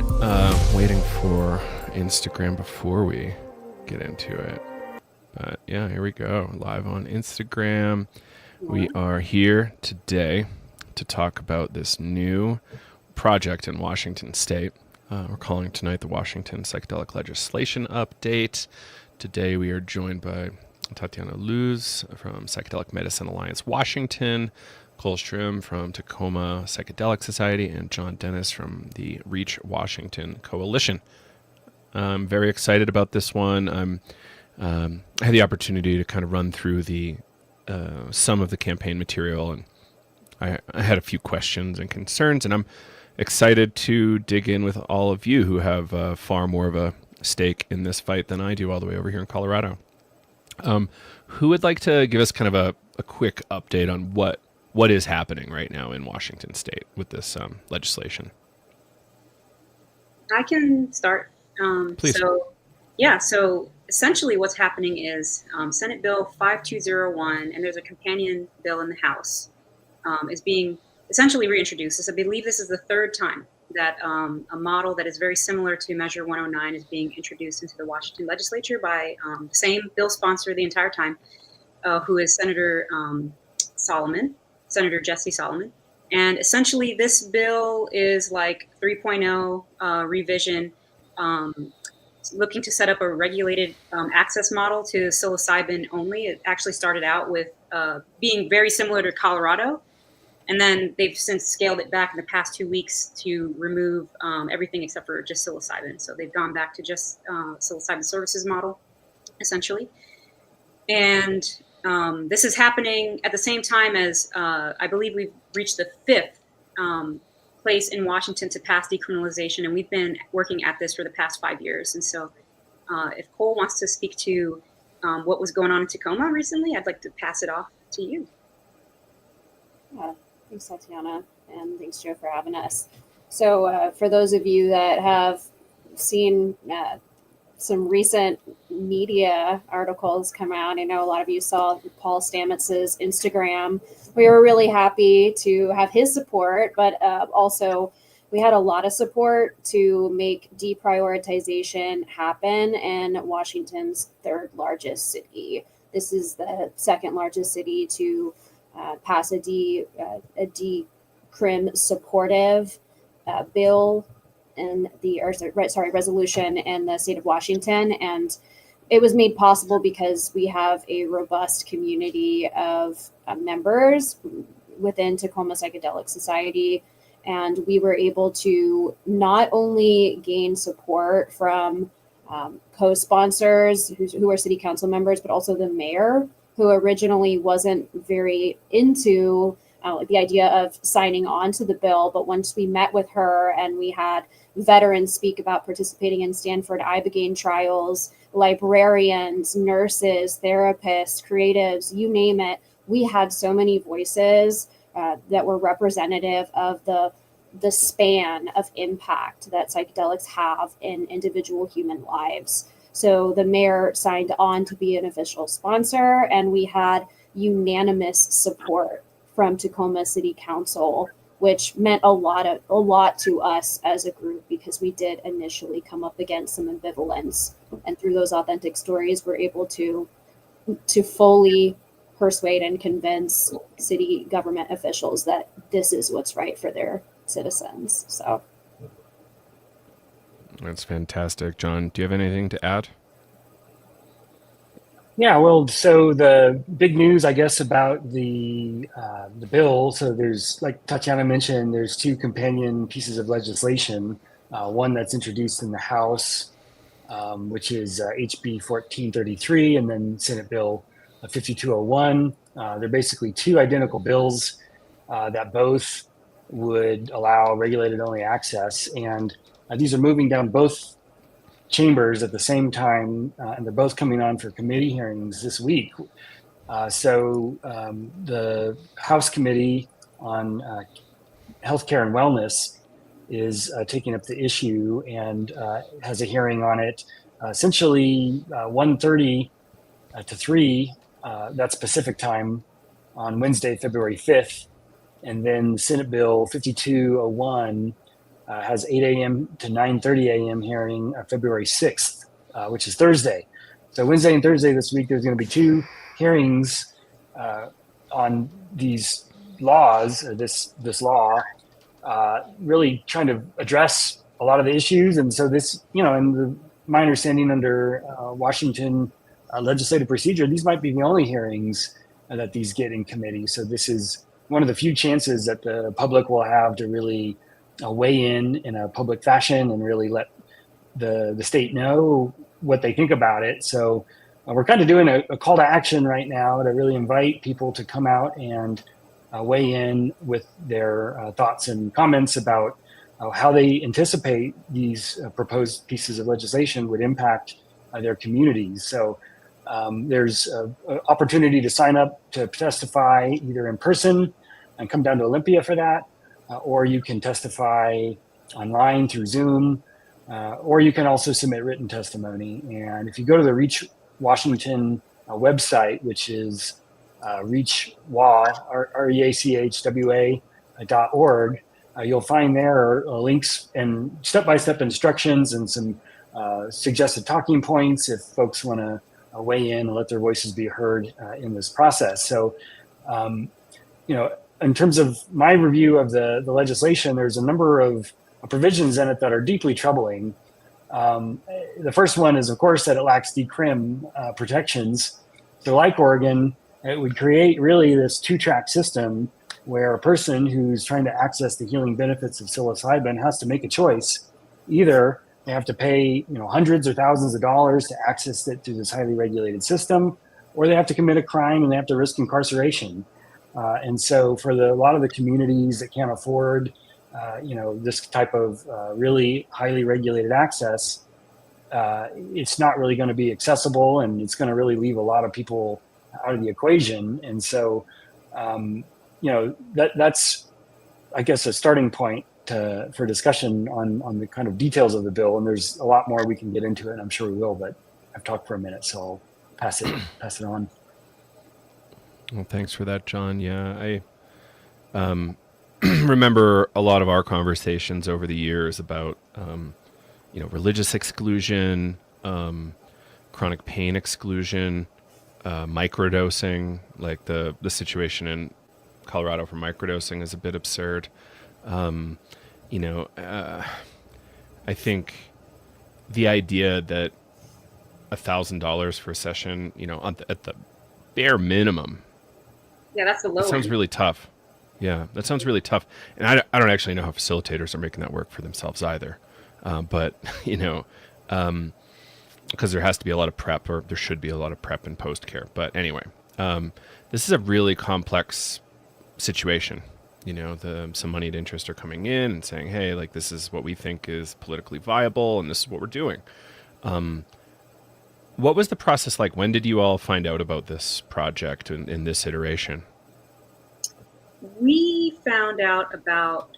right. Waiting for Instagram before we get into it. But yeah, here we go. Live on Instagram. We are here today to talk about this new project in Washington State. We're calling tonight the Washington Psychedelic Legislation Update. Today we are joined by Tatiana Luz from Psychedelic Medicine Alliance Washington, Cole Strim from Tacoma Psychedelic Society, and John Dennis from the Reach Washington Coalition. I'm very excited about this one. I had the opportunity to kind of run through some of the campaign material, and I had a few questions and concerns, and I'm excited to dig in with all of you who have far more of a stake in this fight than I do all the way over here in Colorado. Who would like to give us kind of a quick update on what is happening right now in Washington State with this legislation? I can start. Please. So essentially what's happening is Senate Bill 5201, and there's a companion bill in the House, is being essentially reintroduced. I believe this is the third time that a model that is very similar to Measure 109 is being introduced into the Washington legislature by the same bill sponsor the entire time, who is Senator Jesse Solomon. And essentially this bill is like 3.0 revision, looking to set up a regulated access model to psilocybin only. It actually started out with being very similar to Colorado, and then they've since scaled it back in the past 2 weeks to remove everything except for just psilocybin. So they've gone back to just psilocybin services model, essentially. And this is happening at the same time as I believe we've reached the fifth place in Washington to pass decriminalization, and we've been working at this for the past 5 years. And so if Cole wants to speak to what was going on in Tacoma recently, I'd like to pass it off to you. Yeah, thanks, Tatiana, and thanks, Joe, for having us. So for those of you that have seen some recent media articles come out, I know a lot of you saw Paul Stamets's Instagram. We were really happy to have his support, but also we had a lot of support to make deprioritization happen in Washington's third largest city. This is the second largest city to pass a decrim supportive bill in the resolution in the state of Washington, and it was made possible because we have a robust community of members within Tacoma Psychedelic Society, and we were able to not only gain support from co-sponsors who are city council members, but also the mayor, who originally wasn't very into the idea of signing on to the bill. But once we met with her and we had veterans speak about participating in Stanford Ibogaine trials, librarians, nurses, therapists, creatives, you name it, we had so many voices that were representative of the span of impact that psychedelics have in individual human lives. So the mayor signed on to be an official sponsor, and we had unanimous support from Tacoma City Council, which meant a lot to us as a group, because we did initially come up against some ambivalence, and through those authentic stories, we're able to fully persuade and convince city government officials that this is what's right for their citizens. So That's fantastic. John, do you have anything to add? Yeah, well, so the big news, I guess, about the bill. So there's, like Tatiana mentioned, there's two companion pieces of legislation. One that's introduced in the House, which is HB 1433, and then Senate Bill 5201. They're basically two identical bills that both would allow regulated only access, and these are moving down both chambers at the same time, and they're both coming on for committee hearings this week. So the House Committee on Healthcare and Wellness is taking up the issue and has a hearing on it, essentially 1:30 to 3, that's Pacific time, on Wednesday, February 5th. And then Senate Bill 5201 has 8 a.m. to 9:30 a.m. hearing February 6th, which is Thursday. So Wednesday and Thursday this week, there's going to be 2 hearings on these laws, this law, really trying to address a lot of the issues. And so this, and my understanding under Washington legislative procedure, these might be the only hearings that these get in committee. So this is one of the few chances that the public will have to really weigh in a public fashion and really let the state know what they think about it. So we're kind of doing a call to action right now to really invite people to come out and weigh in with their thoughts and comments about how they anticipate these proposed pieces of legislation would impact their communities. So there's an opportunity to sign up to testify either in person and come down to Olympia for that, or you can testify online through Zoom, or you can also submit written testimony. And if you go to the Reach Washington website, which is reachwa.org, you'll find there links and step-by-step instructions and some suggested talking points if folks want to weigh in and let their voices be heard in this process. So, in terms of my review of the legislation, there's a number of provisions in it that are deeply troubling. The first one is, of course, that it lacks decrim protections. So like Oregon, it would create really this 2-track system where a person who's trying to access the healing benefits of psilocybin has to make a choice. Either they have to pay hundreds or thousands of dollars to access it through this highly regulated system, or they have to commit a crime and they have to risk incarceration. And so for a lot of the communities that can't afford this type of really highly regulated access, it's not really going to be accessible, and it's going to really leave a lot of people out of the equation. And so, that's, I guess, a starting point for discussion on the kind of details of the bill. And there's a lot more we can get into it, and I'm sure we will, but I've talked for a minute, so I'll pass it on. Well, thanks for that, John. Yeah, I remember a lot of our conversations over the years about, religious exclusion, chronic pain exclusion, microdosing. Like the situation in Colorado for microdosing is a bit absurd. I think the idea that $1,000 for a session, at the bare minimum. Yeah, that's the low. That sounds end. really tough. Yeah, that sounds really tough. And I don't actually know how facilitators are making that work for themselves either. But, because there has to be a lot of prep, or there should be a lot of prep and post-care. But anyway, this is a really complex situation. Some moneyed interests are coming in and saying, hey, like, this is what we think is politically viable, and this is what we're doing. What was the process like? When did you all find out about this project in this iteration? We found out about,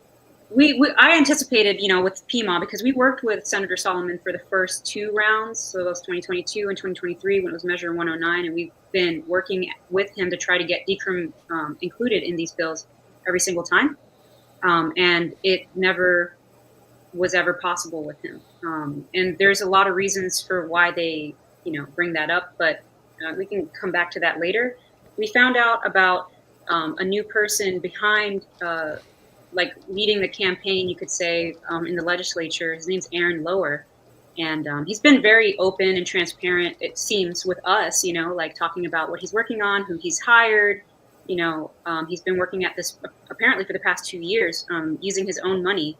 I anticipated, with PMA, because we worked with Senator Solomon for the first 2 rounds. So that was 2022 and 2023 when it was Measure 109. And we've been working with him to try to get decrim included in these bills every single time. And it never was ever possible with him. And there's a lot of reasons for why they, bring that up, but we can come back to that later. We found out about a new person behind, leading the campaign, you could say, in the legislature. His name's Aaron Lower. And he's been very open and transparent, it seems, with us, talking about what he's working on, who he's hired. He's been working at this apparently for the past 2 years, using his own money.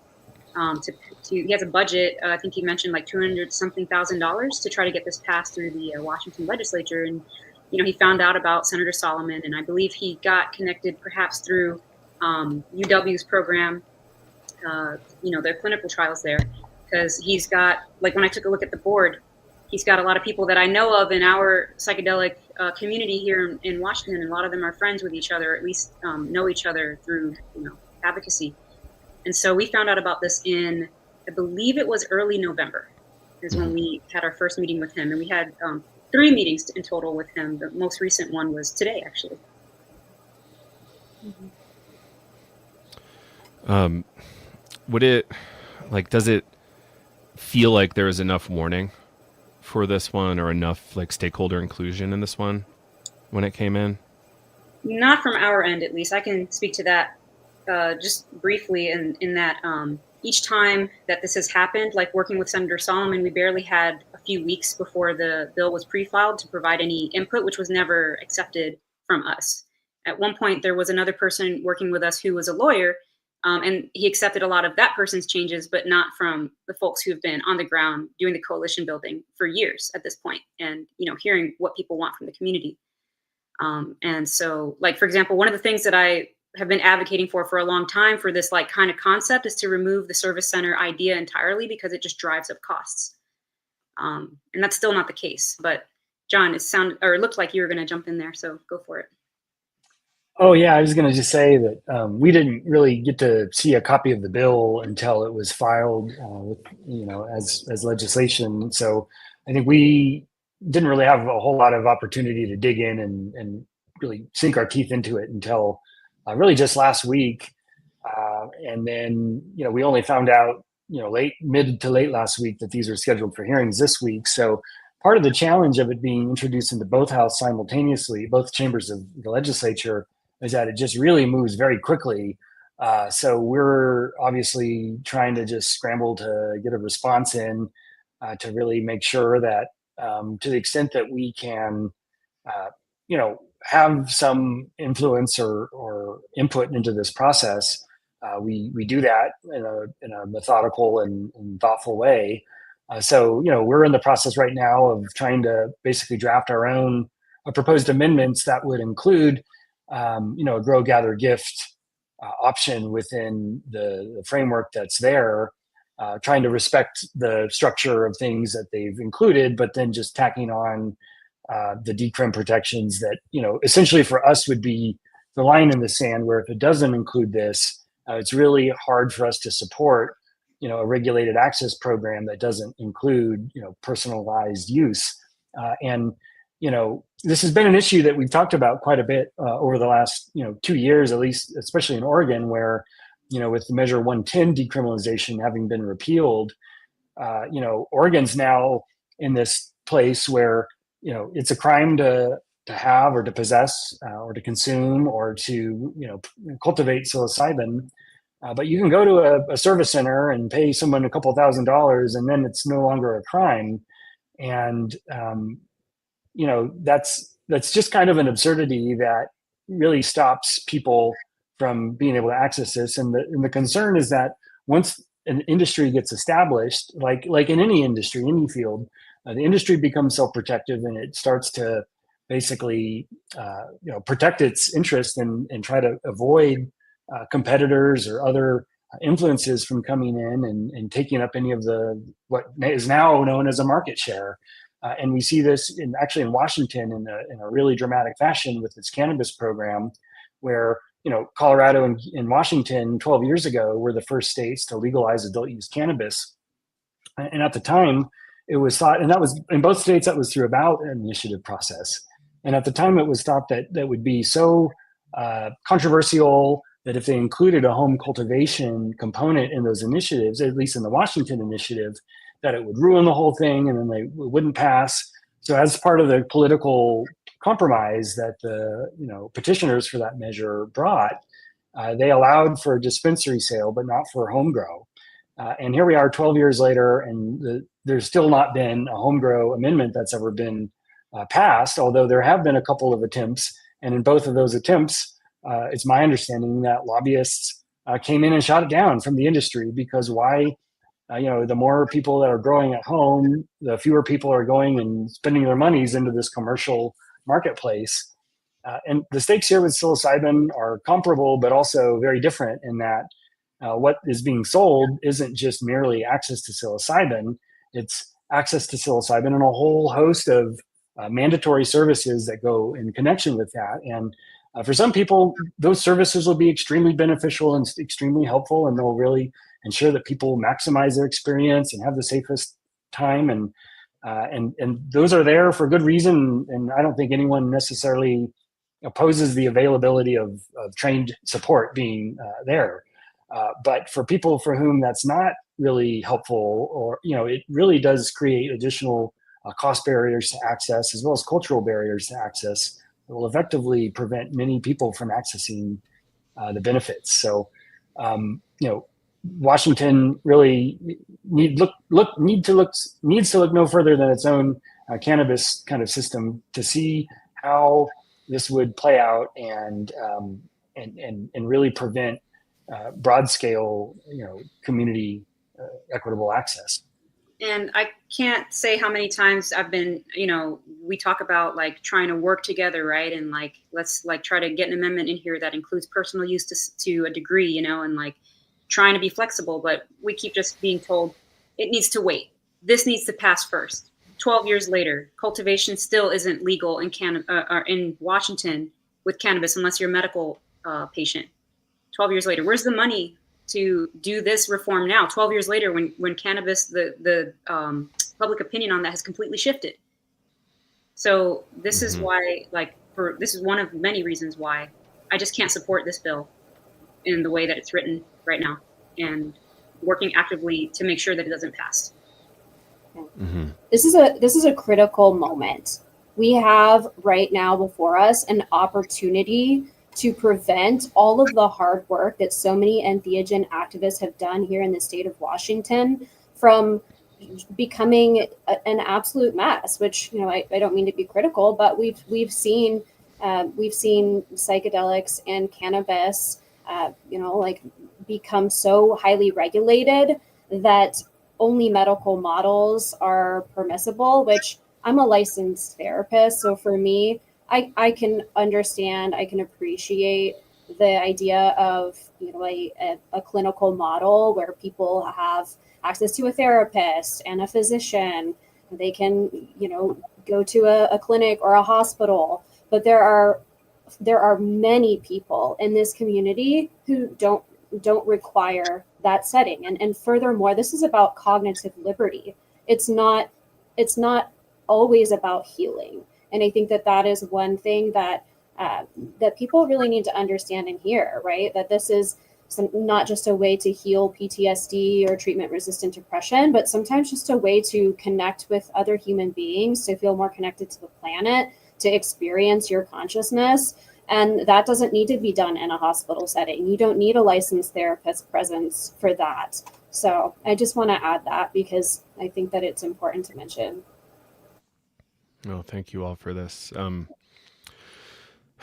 He has a budget. I think he mentioned like $200-something thousand to try to get this passed through the Washington legislature. And he found out about Senator Solomon, and I believe he got connected perhaps through UW's program, their clinical trials there, because he's got, like, when I took a look at the board, he's got a lot of people that I know of in our psychedelic community here in Washington, and a lot of them are friends with each other, at least know each other through advocacy. And so we found out about this in, I believe it was early November, is when we had our first meeting with him, and we had 3 meetings in total with him. The most recent one was today, actually. Like, does it feel like there was enough warning for this one, or enough like stakeholder inclusion in this one when it came in? Not from our end, at least. I can speak to that just briefly in that each time that this has happened, like working with Senator Solomon, we barely had a few weeks before the bill was pre-filed to provide any input, which was never accepted from us. At one point, there was another person working with us who was a lawyer, and he accepted a lot of that person's changes, but not from the folks who have been on the ground doing the coalition building for years at this point, and hearing what people want from the community. And so, like, for example, one of the things that I have been advocating for a long time for this like kind of concept is to remove the service center idea entirely, because it just drives up costs. And that's still not the case. But John, it looked like you were going to jump in there, so go for it. Oh yeah, I was going to just say that we didn't really get to see a copy of the bill until it was filed, as legislation. So I think we didn't really have a whole lot of opportunity to dig in and really sink our teeth into it until really just last week. And then, we only found out, mid to late last week that these are scheduled for hearings this week. So part of the challenge of it being introduced into both houses simultaneously, both chambers of the legislature, is that it just really moves very quickly. So we're obviously trying to just scramble to get a response in to really make sure that to the extent that we can, have some influence or input into this process, we do that in a methodical and thoughtful way. So we're in the process right now of trying to basically draft our own proposed amendments that would include a grow, gather, gift option within the framework that's there, trying to respect the structure of things that they've included, but then just tacking on the decrim protections that, essentially for us would be the line in the sand, where if it doesn't include this, it's really hard for us to support, a regulated access program that doesn't include, personalized use. And this has been an issue that we've talked about quite a bit over the last, 2 years, at least, especially in Oregon, where, with the Measure 110 decriminalization having been repealed, Oregon's now in this place where, it's a crime to have or to possess or to consume or to, cultivate psilocybin. But you can go to a service center and pay someone a couple $1,000s, and then it's no longer a crime. And, that's just kind of an absurdity that really stops people from being able to access this. And the concern is that once an industry gets established, like in any industry, any field, the industry becomes self-protective, and it starts to basically, protect its interest and try to avoid competitors or other influences from coming in and taking up any of what is now known as a market share. And we see this in Washington in a really dramatic fashion with its cannabis program, where Colorado and Washington 12 years ago were the first states to legalize adult use cannabis. And at the time, it was thought, and that was in both states, that was through a ballot initiative process. And at the time, it was thought that that would be so controversial that if they included a home cultivation component in those initiatives, at least in the Washington initiative, that it would ruin the whole thing, and then they wouldn't pass. So as part of the political compromise that the petitioners for that measure brought, they allowed for dispensary sale, but not for home grow. And here we are 12 years later, and there's still not been a home grow amendment that's ever been passed, although there have been a couple of attempts. And in both of those attempts, it's my understanding that lobbyists came in and shot it down from the industry, because why? The more people that are growing at home, the fewer people are going and spending their monies into this commercial marketplace. And the stakes here with psilocybin are comparable, but also very different in that what is being sold isn't just merely access to psilocybin, it's access to psilocybin and a whole host of mandatory services that go in connection with that. And for some people, those services will be extremely beneficial and extremely helpful, and they'll really ensure that people maximize their experience and have the safest time. And those are there for good reason. And I don't think anyone necessarily opposes the availability of trained support being there. But for people for whom that's not really helpful, or it really does create additional cost barriers to access, as well as cultural barriers to access, that will effectively prevent many people from accessing the benefits. So, Washington really needs to look no further than its own cannabis kind of system to see how this would play out and really prevent broad scale, community equitable access. And I can't say how many times I've been, we talk about like trying to work together, right? And like, let's like try to get an amendment in here that includes personal use to a degree, and like trying to be flexible, but we keep just being told it needs to wait. This needs to pass first. 12 years later, cultivation still isn't legal in Washington with cannabis unless you're a medical patient. 12 years later, where's the money to do this reform now? 12 years later, when cannabis, the public opinion on that has completely shifted. So this is why, this is one of many reasons why I just can't support this bill in the way that it's written right now, and working actively to make sure that it doesn't pass. Mm-hmm. This is a critical moment. We have right now before us an opportunity to prevent all of the hard work that so many entheogen activists have done here in the state of Washington from becoming an absolute mess, which, I don't mean to be critical, but we've seen psychedelics and cannabis, become so highly regulated that only medical models are permissible, which I'm a licensed therapist. So for me, I can understand, I can appreciate the idea of, a clinical model where people have access to a therapist and a physician. They can, go to a clinic or a hospital, but there are many people in this community who don't require that setting. And furthermore, this is about cognitive liberty. It's not always about healing. And I think that is one thing that people really need to understand and hear, right? That this is not just a way to heal PTSD or treatment-resistant depression, but sometimes just a way to connect with other human beings, to feel more connected to the planet, to experience your consciousness. And that doesn't need to be done in a hospital setting. You don't need a licensed therapist presence for that. So I just want to add that because I think that it's important to mention. Well, thank you all for this.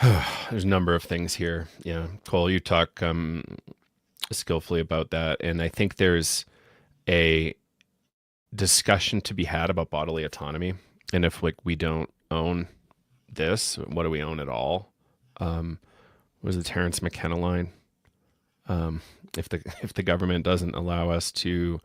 There's a number of things here. Yeah, Cole, you talk skillfully about that. And I think there's a discussion to be had about bodily autonomy. And if we don't own this, what do we own at all? Was the Terrence McKenna line? If the government doesn't allow us to,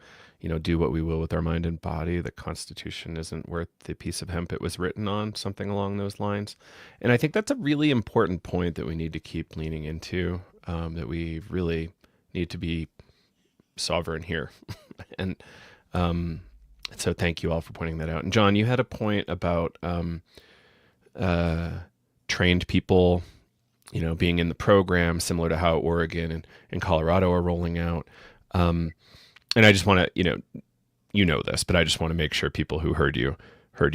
do what we will with our mind and body, the Constitution isn't worth the piece of hemp it was written on, something along those lines. And I think that's a really important point that we need to keep leaning into, that we really need to be sovereign here. And so thank you all for pointing that out. And John, you had a point about trained people, being in the program, similar to how Oregon and Colorado are rolling out. And I just want to, this, but I just want to make sure people who heard you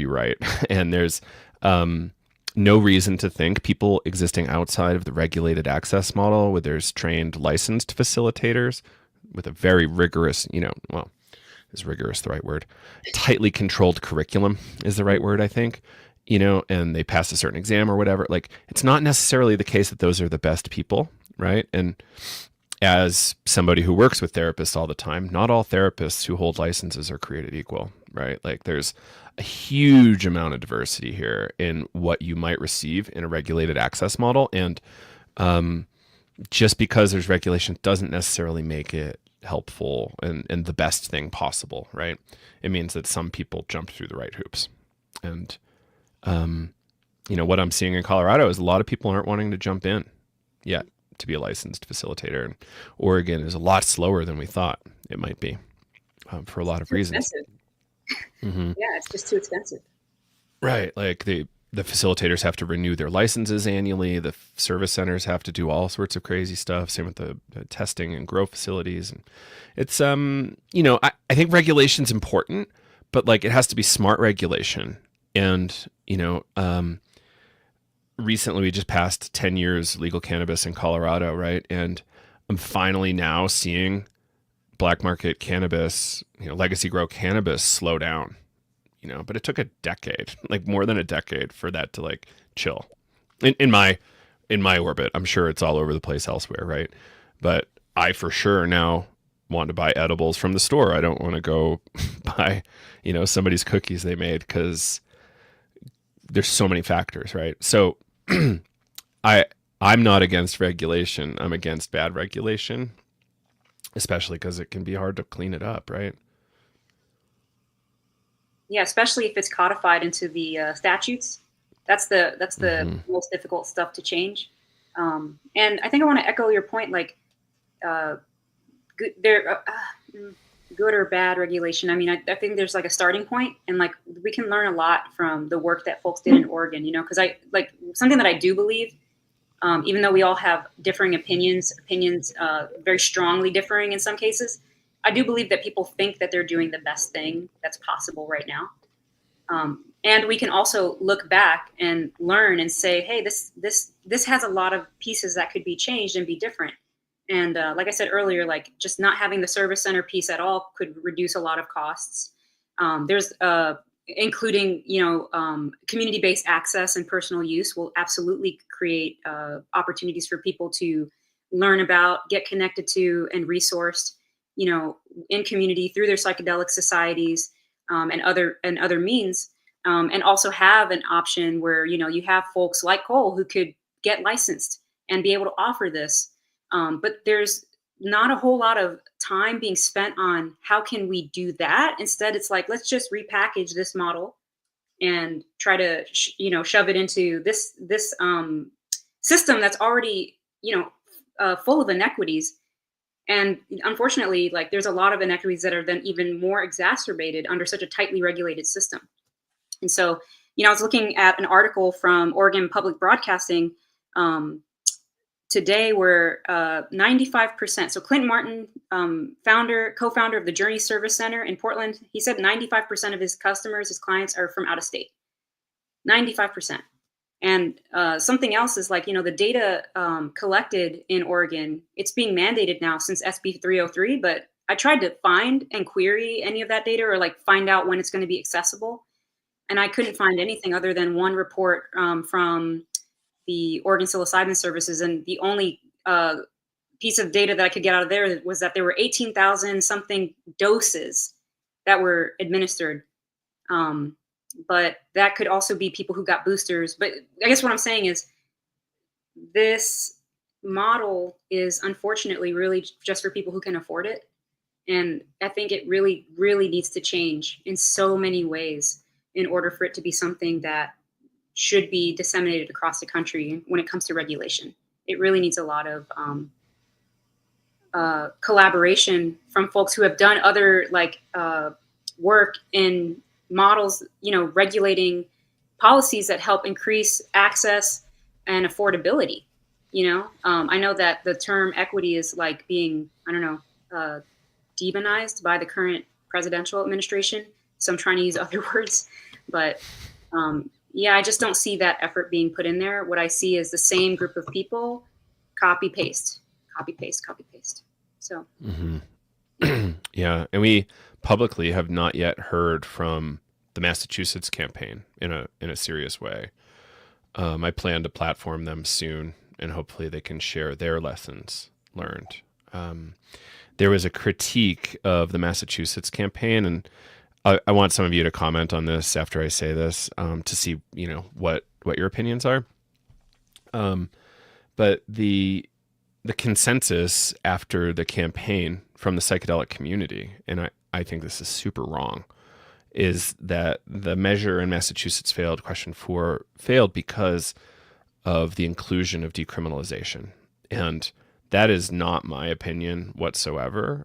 right. And there's no reason to think people existing outside of the regulated access model, where there's trained licensed facilitators with a very rigorous, is rigorous the right word? Tightly controlled curriculum is the right word, I think. And they pass a certain exam or whatever. It's not necessarily the case that those are the best people, right? And as somebody who works with therapists all the time, not all therapists who hold licenses are created equal, right? There's a huge amount of diversity here in what you might receive in a regulated access model. And just because there's regulation doesn't necessarily make it helpful and the best thing possible, right? It means that some people jump through the right hoops. And what I'm seeing in Colorado is a lot of people aren't wanting to jump in yet to be a licensed facilitator. And Oregon is a lot slower than we thought it might be, for a lot of reasons. Yeah, it's just too expensive. Right. the facilitators have to renew their licenses annually. The service centers have to do all sorts of crazy stuff. Same with the testing and grow facilities. And it's, I think regulation's important, but like it has to be smart regulation. And, recently we just passed 10 years legal cannabis in Colorado, right? And I'm finally now seeing black market cannabis, legacy grow cannabis slow down. But it took a decade, like more than a decade, for that to like chill. In my orbit, I'm sure it's all over the place elsewhere, right? But I for sure now want to buy edibles from the store. I don't want to go buy, somebody's cookies they made, because there's so many factors, right? So I'm not against regulation. I'm against bad regulation, especially because it can be hard to clean it up, right? Yeah, especially if it's codified into the statutes. That's the most difficult stuff to change. And I think I want to echo your point, like good or bad regulation. I mean, I think there's like a starting point, and like we can learn a lot from the work that folks did in Oregon. Because I like something that I do believe, even though we all have differing opinions very strongly differing in some cases. I do believe that people think that they're doing the best thing that's possible right now. And we can also look back and learn and say, hey, this has a lot of pieces that could be changed and be different. And like I said earlier, like just not having the service center piece at all could reduce a lot of costs. There's including, community-based access and personal use will absolutely create opportunities for people to learn about, get connected to, and resourced, in community through their psychedelic societies and other means, and also have an option where, you have folks like Cole who could get licensed and be able to offer this. But there's not a whole lot of time being spent on how can we do that. Instead, it's like, let's just repackage this model and try to, shove it into this system that's already, full of inequities. And unfortunately, like there's a lot of inequities that are then even more exacerbated under such a tightly regulated system. And so, I was looking at an article from Oregon Public Broadcasting today where 95%, so Clint Martin, co-founder of the Journey Service Center in Portland, he said 95% of his customers, his clients are from out of state. 95%. And something else is like, the data collected in Oregon, it's being mandated now since SB 303, but I tried to find and query any of that data or like find out when it's going to be accessible. And I couldn't find anything other than one report from the Oregon Psilocybin Services. And the only piece of data that I could get out of there was that there were 18,000 something doses that were administered. But that could also be people who got boosters. But I guess what I'm saying is this model is unfortunately really just for people who can afford it. And I think it really, really needs to change in so many ways in order for it to be something that should be disseminated across the country when it comes to regulation. It really needs a lot of collaboration from folks who have done other work in models, regulating policies that help increase access and affordability. I know that the term equity is like being, demonized by the current presidential administration. So I'm trying to use other words, but I just don't see that effort being put in there. What I see is the same group of people, copy, paste, copy, paste, copy, paste. So. Mm-hmm. Yeah. And we publicly have not yet heard from the Massachusetts campaign in a serious way. I plan to platform them soon, and hopefully they can share their lessons learned. There was a critique of the Massachusetts campaign, and I want some of you to comment on this after I say this, to see what your opinions are. But the consensus after the campaign from the psychedelic community, and I think this is super wrong, is that the measure in Massachusetts failed, question 4 failed because of the inclusion of decriminalization. And that is not my opinion whatsoever.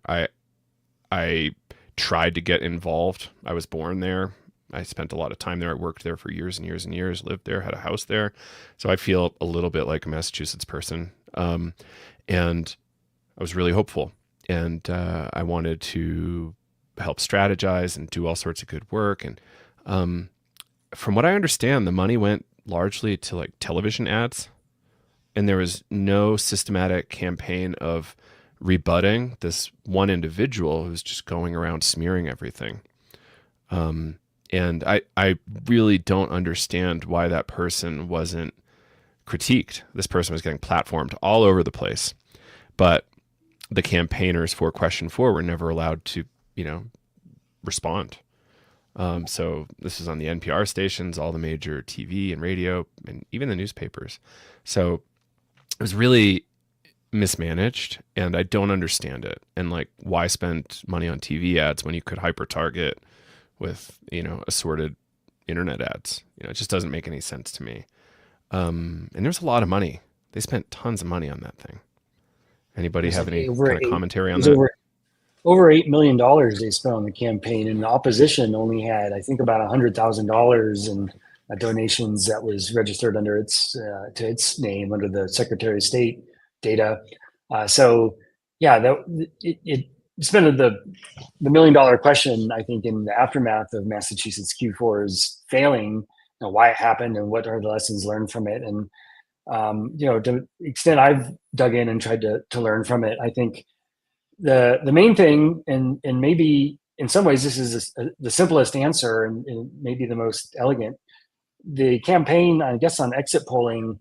I tried to get involved. I was born there. I spent a lot of time there. I worked there for years and years and years, lived there, had a house there. So I feel a little bit like a Massachusetts person. And I was really hopeful. And I wanted to help strategize and do all sorts of good work. And from what I understand, the money went largely to like television ads. And there was no systematic campaign of rebutting this one individual who's just going around smearing everything. And I really don't understand why that person wasn't critiqued. This person was getting platformed all over the place, but the campaigners for Question 4 were never allowed to, respond. So this is on the NPR stations, all the major TV and radio, and even the newspapers. So it was really mismanaged, and I don't understand it. And like, why spend money on TV ads when you could hyper target with, assorted internet ads? It just doesn't make any sense to me. And there's a lot of money. They spent tons of money on that thing. Anybody have any kind of commentary on that? Over $8 million they spent on the campaign, and the opposition only had, I think, about $100,000 in donations that was registered under to its name under the Secretary of State data. It's been the $1 million question, I think, in the aftermath of Massachusetts Q4's failing, why it happened and what are the lessons learned from it. And, to the extent I've dug in and tried to learn from it, I think the main thing, and maybe in some ways this is the simplest answer and maybe the most elegant, the campaign, I guess, on exit polling,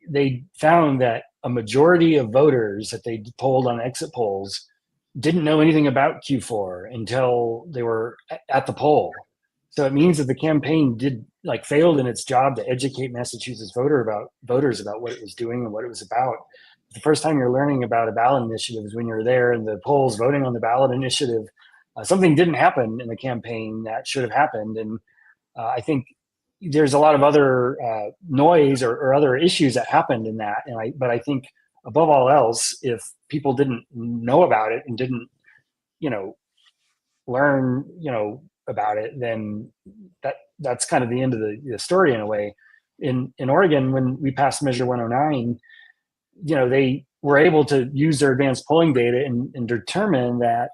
they found that a majority of voters that they polled on exit polls didn't know anything about Q4 until they were at the poll. So it means that the campaign failed in its job to educate Massachusetts voters about what it was doing and what it was about. The first time you're learning about a ballot initiative is when you're there in the polls voting on the ballot initiative. Something didn't happen in the campaign that should have happened. And I think there's a lot of other noise or other issues that happened in that. But I think above all else, if people didn't know about it and didn't, learn, about it, then that's kind of the end of the story in a way. In Oregon, when we passed Measure 109, they were able to use their advanced polling data and determine that,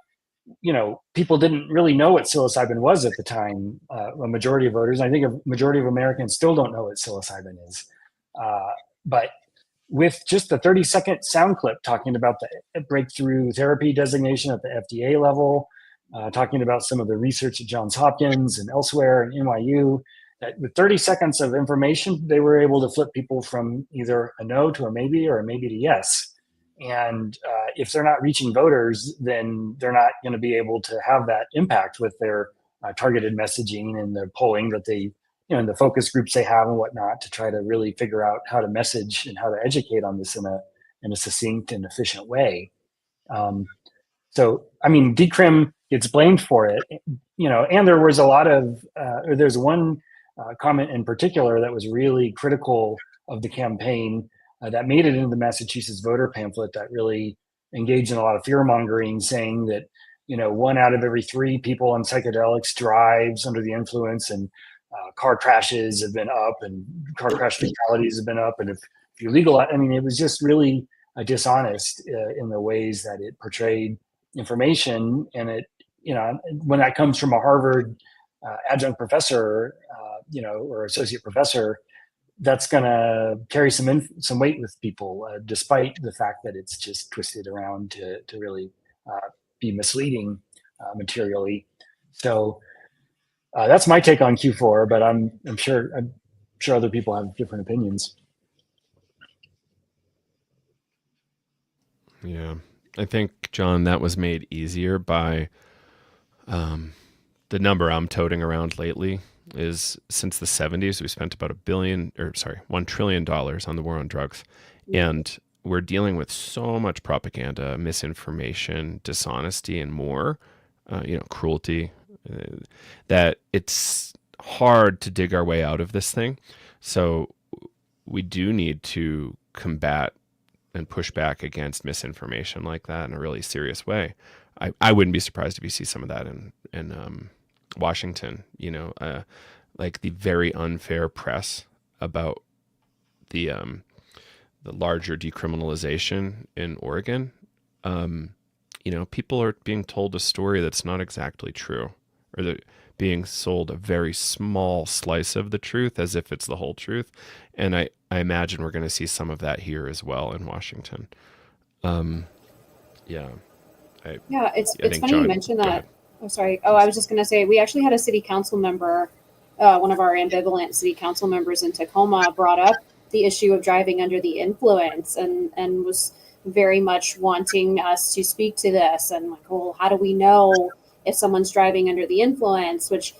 people didn't really know what psilocybin was at the time. A majority of voters, I think a majority of Americans still don't know what psilocybin is. But with just the 30-second sound clip talking about the breakthrough therapy designation at the FDA level, talking about some of the research at Johns Hopkins and elsewhere and NYU, that with 30 seconds of information, they were able to flip people from either a no to a maybe or a maybe to yes. And if they're not reaching voters, then they're not going to be able to have that impact with their targeted messaging and the polling that they, and the focus groups they have and whatnot to try to really figure out how to message and how to educate on this in a succinct and efficient way. So, I mean, Decrim gets blamed for it, and there was a lot of, there's one comment in particular that was really critical of the campaign that made it into the Massachusetts voter pamphlet that really engaged in a lot of fear mongering, saying that, 1 out of every 3 people on psychedelics drives under the influence, and car crashes have been up and car crash fatalities have been up. And if you legalize, I mean, it was just really dishonest in the ways that it portrayed information. And it, when that comes from a Harvard adjunct professor, or associate professor, that's going to carry some weight with people, despite the fact that it's just twisted around to really be misleading materially. So that's my take on Q4, but I'm sure other people have different opinions. Yeah, I think, John, that was made easier by the number I'm toting around lately is since the 70s, we spent about $1 trillion on the war on drugs. And we're dealing with so much propaganda, misinformation, dishonesty, and more, cruelty, that it's hard to dig our way out of this thing. So we do need to combat and push back against misinformation like that in a really serious way. I wouldn't be surprised if you see some of that in Washington, like the very unfair press about the larger decriminalization in Oregon. People are being told a story that's not exactly true, or they're being sold a very small slice of the truth as if it's the whole truth. And I imagine we're going to see some of that here as well in Washington. Yeah. Yeah, it's think funny John, you mentioned go that. ahead. Oh, sorry. Oh, I was just going to say we actually had a city council member, one of our ambivalent city council members in Tacoma, brought up the issue of driving under the influence, and was very much wanting us to speak to this, and like, well, how do we know if someone's driving under the influence? Which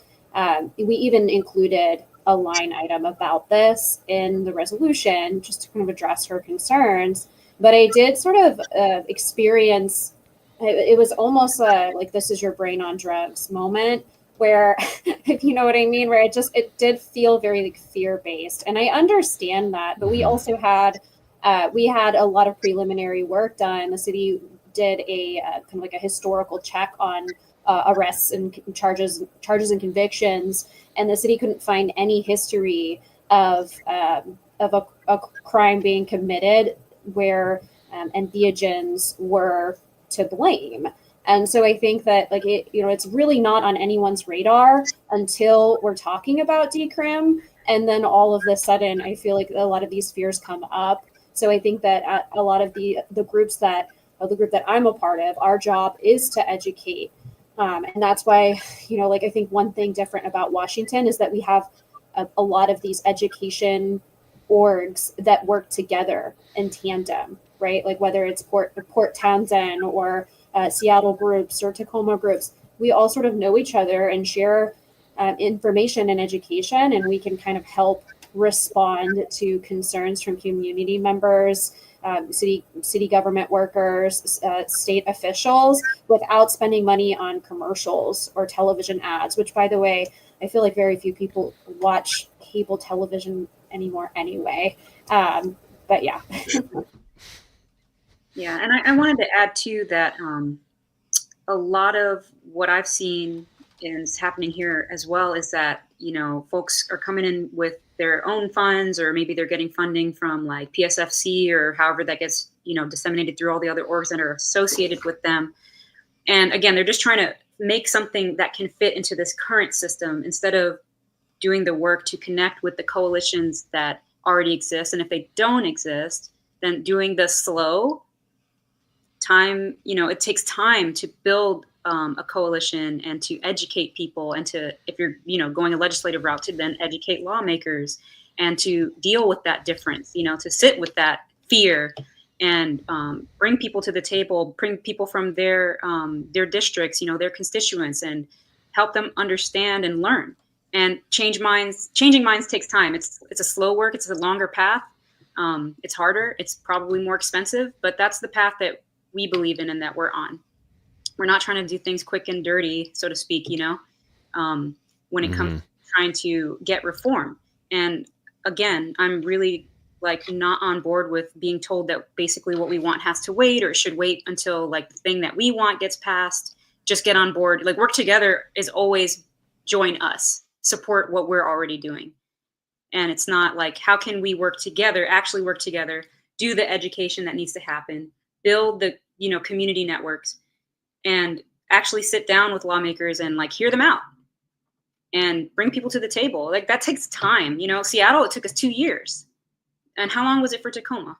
we even included a line item about this in the resolution just to kind of address her concerns. But I did sort of experience it was almost like this is your brain on drugs moment where if you know what I mean, where it did feel very like fear based, and I understand that, but we also had a lot of preliminary work done. The city did a kind of like a historical check on arrests and charges and convictions, and the city couldn't find any history of a crime being committed where entheogens were to blame. And so I think that it's really not on anyone's radar until we're talking about decrim. And then all of a sudden, I feel like a lot of these fears come up. So I think that a lot of the group that I'm a part of, our job is to educate. And that's why, I think one thing different about Washington is that we have a lot of these education orgs that work together in tandem, right? Like whether it's Port Townsend or Seattle groups or Tacoma groups, we all sort of know each other and share information and education, and we can kind of help respond to concerns from community members, city government workers, state officials, without spending money on commercials or television ads, which, by the way, I feel like very few people watch cable television anymore anyway. But yeah. Yeah, and I wanted to add too that a lot of what I've seen is happening here as well is that, folks are coming in with their own funds, or maybe they're getting funding from like PSFC or however that gets, disseminated through all the other orgs that are associated with them. And again, they're just trying to make something that can fit into this current system instead of doing the work to connect with the coalitions that already exist. And if they don't exist, then doing the slow time, it takes time to build a coalition and to educate people, and to, if you're, going a legislative route, to then educate lawmakers and to deal with that difference, to sit with that fear and bring people to the table, bring people from their districts, their constituents, and help them understand and learn. And changing minds takes time. It's a slow work. It's a longer path. It's harder. It's probably more expensive, but that's the path that we believe in and that we're on. We're not trying to do things quick and dirty, so to speak, when it comes to trying to get reform. And again, I'm really not on board with being told that basically what we want has to wait, or should wait until the thing that we want gets passed. Just get on board. Work together is always join us, support what we're already doing. And it's not how can we actually work together, do the education that needs to happen, build the community networks, and actually sit down with lawmakers and hear them out and bring people to the table. That takes time. Seattle, it took us 2 years. And how long was it for Tacoma?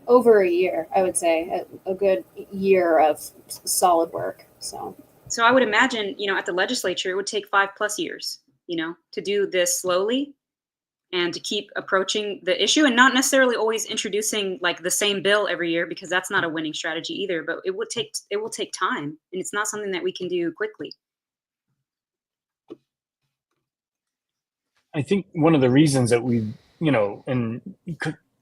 Over a year, I would say, a good year of solid work. So I would imagine, at the legislature, it would take 5+ years, to do this slowly and to keep approaching the issue, and not necessarily always introducing the same bill every year, because that's not a winning strategy either. But it will take time, and it's not something that we can do quickly. I think one of the reasons that we, and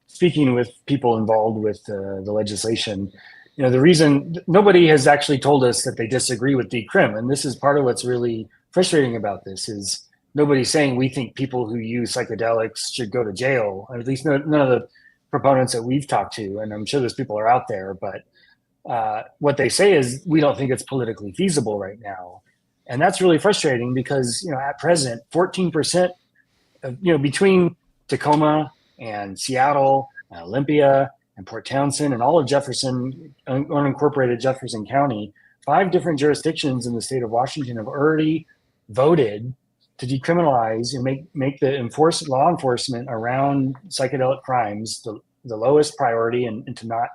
speaking with people involved with the legislation, the reason nobody has actually told us that they disagree with decrim, and this is part of what's really frustrating about this, is nobody's saying we think people who use psychedelics should go to jail, or at least none of the proponents that we've talked to, and I'm sure those people are out there, but what they say is we don't think it's politically feasible right now. And that's really frustrating because, at present, 14% of, between Tacoma and Seattle and Olympia and Port Townsend and all of Jefferson, unincorporated Jefferson County, 5 different jurisdictions in the state of Washington have already voted to decriminalize and make the law enforcement around psychedelic crimes the lowest priority, and to not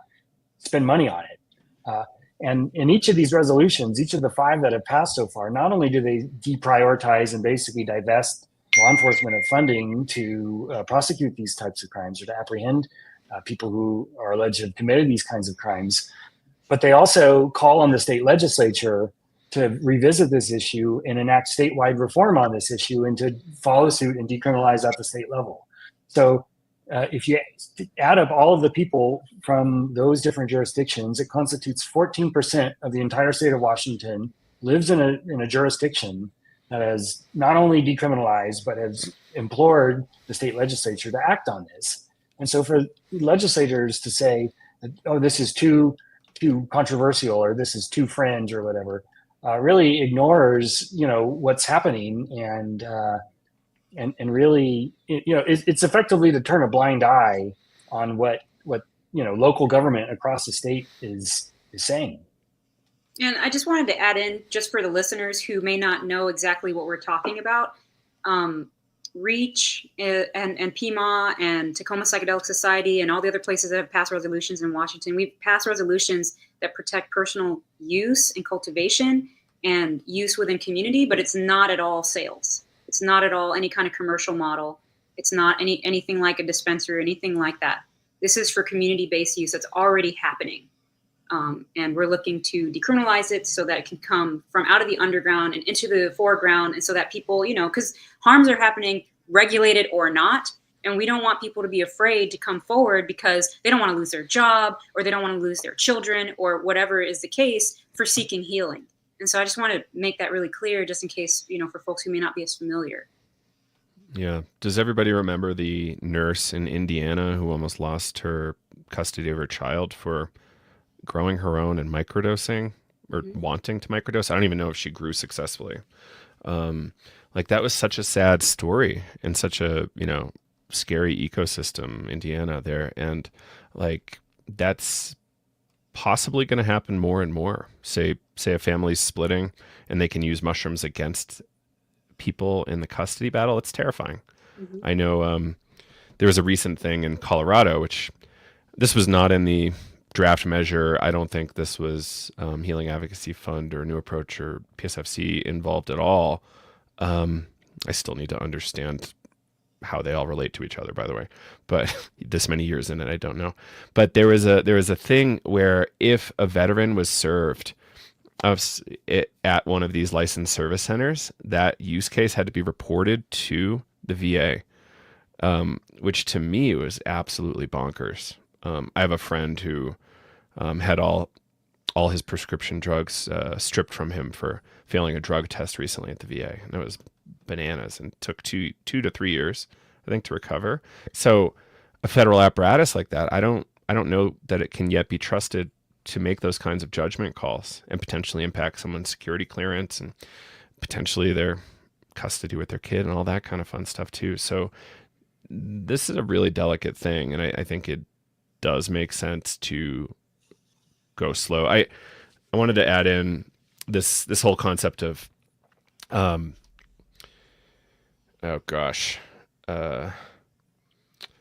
spend money on it. And in each of these resolutions, each of the 5 that have passed so far, not only do they deprioritize and basically divest law enforcement of funding to prosecute these types of crimes or to apprehend people who are alleged to have committed these kinds of crimes, but they also call on the state legislature to revisit this issue and enact statewide reform on this issue and to follow suit and decriminalize at the state level. So if you add up all of the people from those different jurisdictions, it constitutes 14% of the entire state of Washington lives in a jurisdiction that has not only decriminalized, but has implored the state legislature to act on this. And so for legislators to say, oh, this is too controversial, or this is too fringe, or whatever, really ignores, what's happening, and really, it's effectively to turn a blind eye on what local government across the state is saying. And I just wanted to add in, just for the listeners who may not know exactly what we're talking about, REACH and PMA and Tacoma Psychedelic Society and all the other places that have passed resolutions in Washington, we've passed resolutions that protect personal use and cultivation and use within community, but it's not at all sales. It's not at all any kind of commercial model. It's not anything like a dispensary or anything like that. This is for community-based use that's already happening. And we're looking to decriminalize it so that it can come from out of the underground and into the foreground, and so that people, because harms are happening, regulated or not, and we don't want people to be afraid to come forward because they don't want to lose their job, or they don't want to lose their children, or whatever is the case, for seeking healing. And so I just want to make that really clear, just in case, for folks who may not be as familiar. Yeah. Does everybody remember the nurse in Indiana who almost lost her custody of her child for growing her own and microdosing, or wanting to microdose? I don't even know if she grew successfully. That was such a sad story and such a, scary ecosystem, Indiana there. And that's possibly going to happen more and more. Say a family's splitting and they can use mushrooms against people in the custody battle. It's terrifying. Mm-hmm. I know there was a recent thing in Colorado, which this was not in the draft measure. I don't think this was Healing Advocacy Fund or New Approach or PSFC involved at all. I still need to understand how they all relate to each other, by the way, but this many years in it, I don't know. But there was a thing where if a veteran was served at one of these licensed service centers, that use case had to be reported to the VA, which to me was absolutely bonkers. I have a friend who had all his prescription drugs stripped from him for failing a drug test recently at the VA, and it was bananas, and took 2 to 3 years, I think, to recover. So a federal apparatus like that, I don't know that it can yet be trusted to make those kinds of judgment calls and potentially impact someone's security clearance and potentially their custody with their kid and all that kind of fun stuff too. So this is a really delicate thing, and I think it does make sense to go slow. I wanted to add in this whole concept of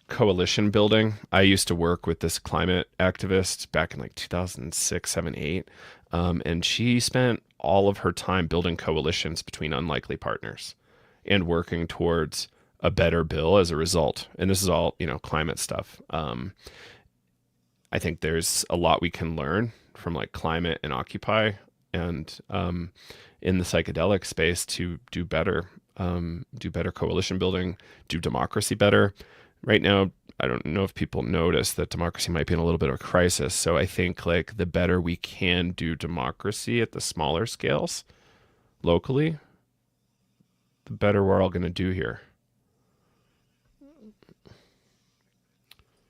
coalition building. I used to work with this climate activist back in 2006, 7, 8, and she spent all of her time building coalitions between unlikely partners and working towards a better bill as a result. And this is all, climate stuff. I think there's a lot we can learn from climate and Occupy and in the psychedelic space to do better coalition building, do democracy better. Right now, I don't know if people notice that democracy might be in a little bit of a crisis. So I think the better we can do democracy at the smaller scales locally, the better we're all going to do here.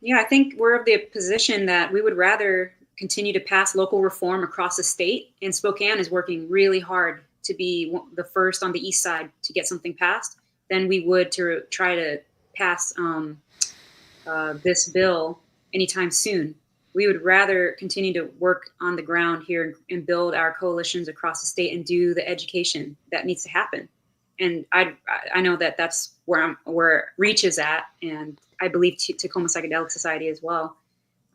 Yeah, I think we're of the position that we would rather continue to pass local reform across the state, and Spokane is working really hard to be the first on the east side to get something passed than we would to try to pass this bill anytime soon. We would rather continue to work on the ground here and build our coalitions across the state and do the education that needs to happen. And I know that that's where Reach is at, and I believe Tacoma Psychedelic Society as well.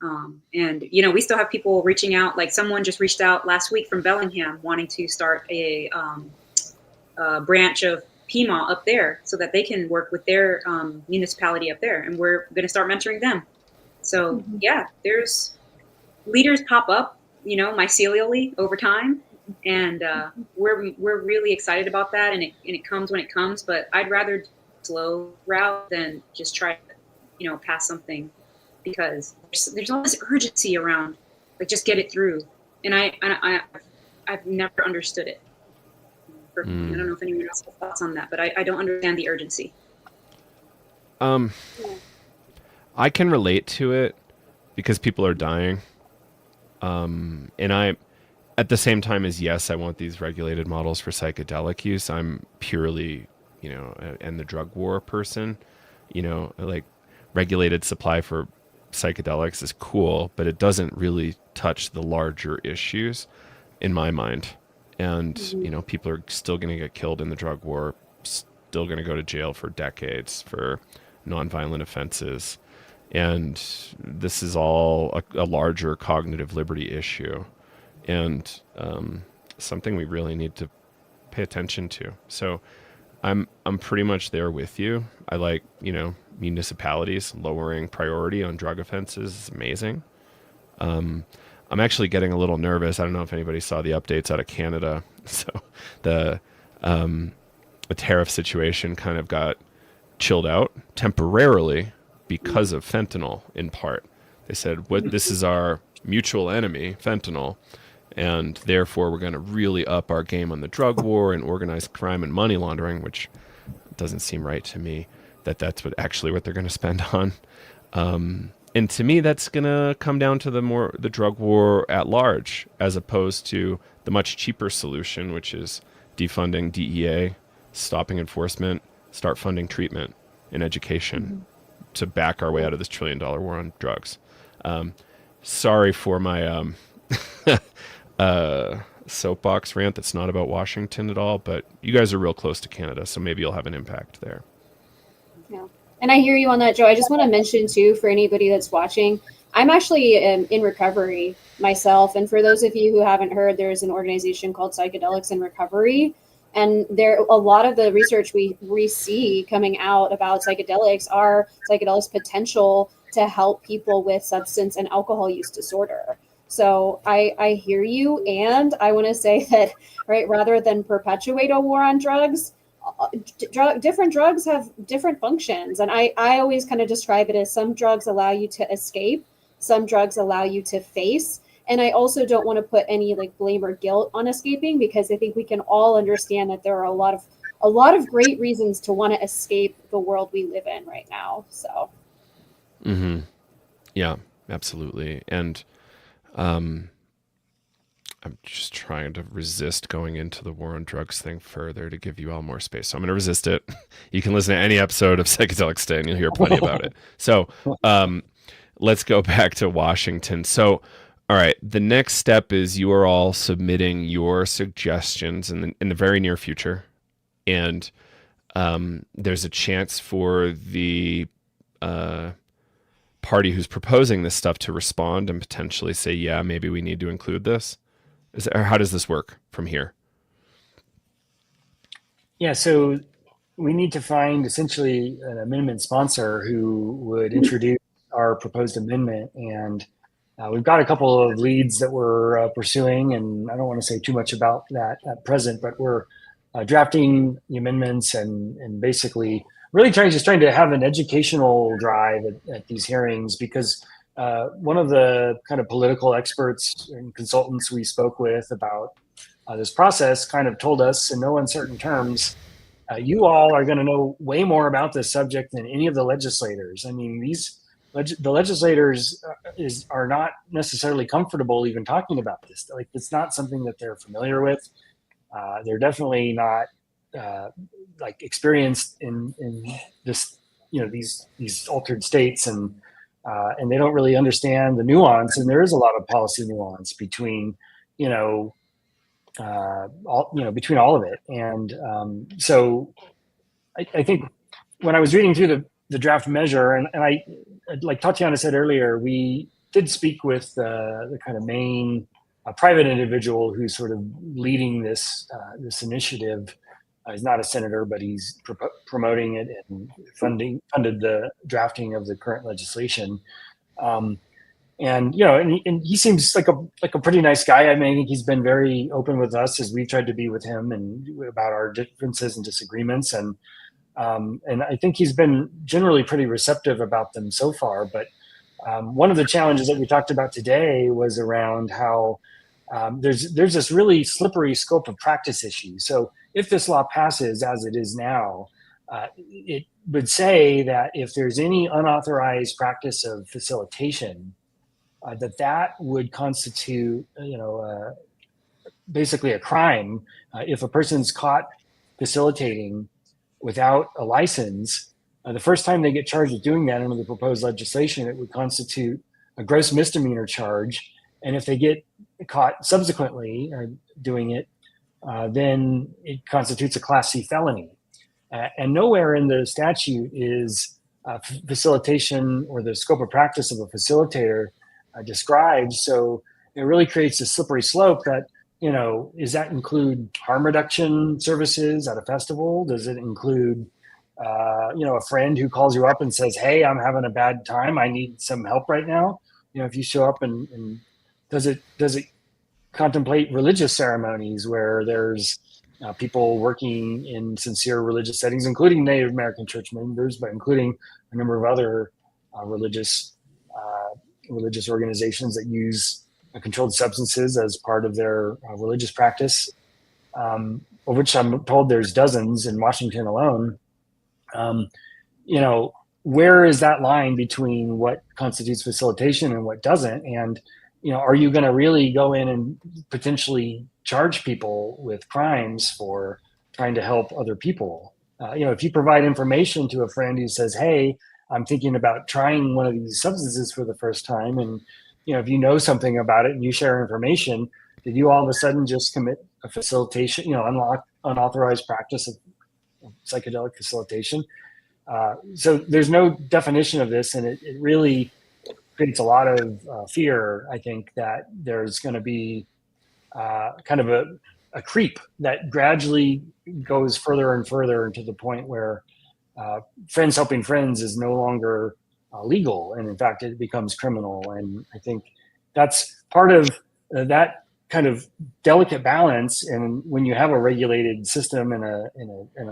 And we still have people reaching out. Like someone just reached out last week from Bellingham wanting to start a branch of PMA up there so that they can work with their municipality up there, and we're going to start mentoring them. So yeah, there's leaders pop up, mycelially over time, and we're really excited about that. And it comes when it comes. But I'd rather slow route than just try to, pass something, because there's all this urgency around, like, just get it through. And I've never understood it. I don't know if anyone else has thoughts on that, but I don't understand the urgency. I can relate to it because people are dying. And I, at the same time as, yes, I want these regulated models for psychedelic use. I'm purely, and the drug war person, like regulated supply for psychedelics is cool, but it doesn't really touch the larger issues in my mind. And, people are still going to get killed in the drug war, still going to go to jail for decades for nonviolent offenses. And this is all a larger cognitive liberty issue, and something we really need to pay attention to. So I'm pretty much there with you. I like, municipalities lowering priority on drug offenses is amazing. I'm actually getting a little nervous. I don't know if anybody saw the updates out of Canada. So the tariff situation kind of got chilled out temporarily because of fentanyl, in part. They said, this is our mutual enemy, fentanyl, and therefore we're going to really up our game on the drug war and organized crime and money laundering, which doesn't seem right to me that that's what they're going to spend on. And to me, that's going to come down to the drug war at large, as opposed to the much cheaper solution, which is defunding DEA, stopping enforcement, start funding treatment and education to back our way out of this $1 trillion war on drugs. Sorry for my soapbox rant that's not about Washington at all, but you guys are real close to Canada, so maybe you'll have an impact there. Yeah. And I hear you on that, Joe. I just want to mention, too, for anybody that's watching, I'm actually in recovery myself. And for those of you who haven't heard, there's an organization called Psychedelics in Recovery. And a lot of the research we see coming out about psychedelics are psychedelics' potential to help people with substance and alcohol use disorder. So I hear you, and I want to say that, right, rather than perpetuate a war on drugs, different drugs have different functions. And I always kind of describe it as some drugs allow you to escape, some drugs allow you to face. And I also don't want to put any like blame or guilt on escaping, because I think we can all understand that there are a lot of great reasons to want to escape the world we live in right now. So. Yeah, absolutely. And I'm just trying to resist going into the war on drugs thing further to give you all more space. So I'm going to resist it. You can listen to any episode of Psychedelic Stay and you'll hear plenty about it. So let's go back to Washington. So, all right, the next step is you are all submitting your suggestions in the very near future. And there's a chance for the party who's proposing this stuff to respond and potentially say, yeah, maybe we need to include this. Or how does this work from here? Yeah, so we need to find essentially an amendment sponsor who would introduce our proposed amendment. And we've got a couple of leads that we're pursuing, and I don't want to say too much about that at present, but we're drafting the amendments and basically really trying to have an educational drive at these hearings, because one of the kind of political experts and consultants we spoke with about this process kind of told us in no uncertain terms, you all are going to know way more about this subject than any of the legislators. I mean, the legislators are not necessarily comfortable even talking about this. Like, it's not something that they're familiar with. They're definitely not like experienced in this, these altered states, and they don't really understand the nuance. And there is a lot of policy nuance between, between all of it. And so I think when I was reading through the draft measure, and I, like Tatiana said earlier, we did speak with the kind of main private individual who's sort of leading this initiative. He's not a senator, but he's promoting it and funded the drafting of the current legislation. And he seems like a pretty nice guy. I mean, I think he's been very open with us as we've tried to be with him, and about our differences and disagreements. And I think he's been generally pretty receptive about them so far. But one of the challenges that we talked about today was around how there's this really slippery scope of practice issue. So if this law passes as it is now, it would say that if there's any unauthorized practice of facilitation, that would constitute, basically a crime. If a person's caught facilitating without a license, the first time they get charged with doing that under the proposed legislation, it would constitute a gross misdemeanor charge. And if they get caught subsequently doing it, then it constitutes a Class C felony. And nowhere in the statute is facilitation or the scope of practice of a facilitator described. So it really creates a slippery slope that, does that include harm reduction services at a festival? Does it include, a friend who calls you up and says, hey, I'm having a bad time, I need some help right now? If you show up, and does it contemplate religious ceremonies where there's people working in sincere religious settings, including Native American church members, but including a number of other religious organizations that use controlled substances as part of their religious practice, of which I'm told there's dozens in Washington alone. Where is that line between what constitutes facilitation and what doesn't? And, are you going to really go in and potentially charge people with crimes for trying to help other people? If you provide information to a friend who says, hey, I'm thinking about trying one of these substances for the first time, and if you know something about it and you share information, did you all of a sudden just commit a facilitation, unauthorized practice of psychedelic facilitation? So there's no definition of this, and it really creates a lot of fear. I think that there's going to be kind of a creep that gradually goes further and further to the point where friends helping friends is no longer legal, and in fact it becomes criminal. And I think that's part of that kind of delicate balance. And when you have a regulated system and a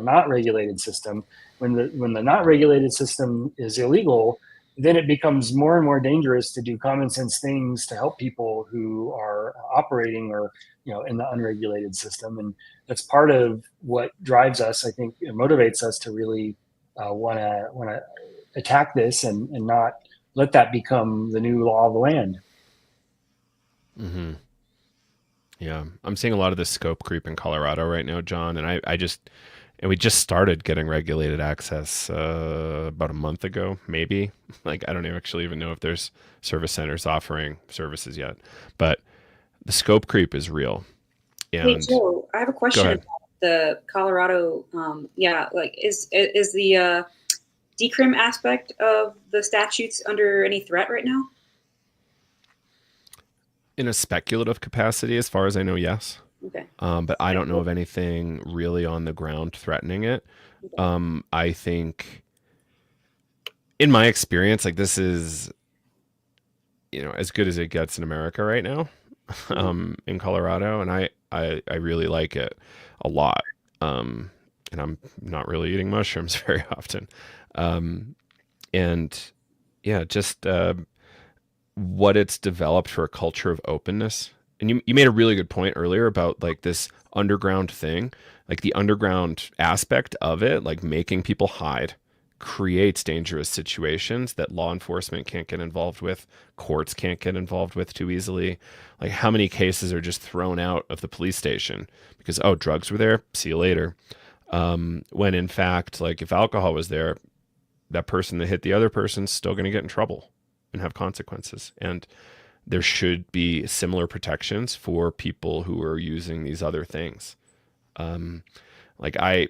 not regulated system, when the not regulated system is illegal, then it becomes more and more dangerous to do common sense things to help people who are operating or in the unregulated system. And that's part of what drives us. I think it motivates us to really want to attack this and not let that become the new law of the land. Mm-hmm. Yeah, I'm seeing a lot of this scope creep in Colorado right now, John, and we just started getting regulated access about a month ago, maybe. Like, I don't actually even know if there's service centers offering services yet, but the scope creep is real. And hey, Joe, I have a question about the Colorado. Is the decrim aspect of the statutes under any threat right now? In a speculative capacity, as far as I know, yes. Okay. But I don't know of anything really on the ground threatening it. Okay. I think, in my experience, like, this is, as good as it gets in America right now, in Colorado, and I really like it a lot. And I'm not really eating mushrooms very often. And yeah, just what it's developed for a culture of openness. And you made a really good point earlier about like this underground thing, like the underground aspect of it, like making people hide creates dangerous situations that law enforcement can't get involved with, courts can't get involved with too easily. Like, how many cases are just thrown out of the police station because, oh, drugs were there, see you later. When in fact, like, if alcohol was there, that person that hit the other person's still going to get in trouble and have consequences. And there should be similar protections for people who are using these other things. Like, I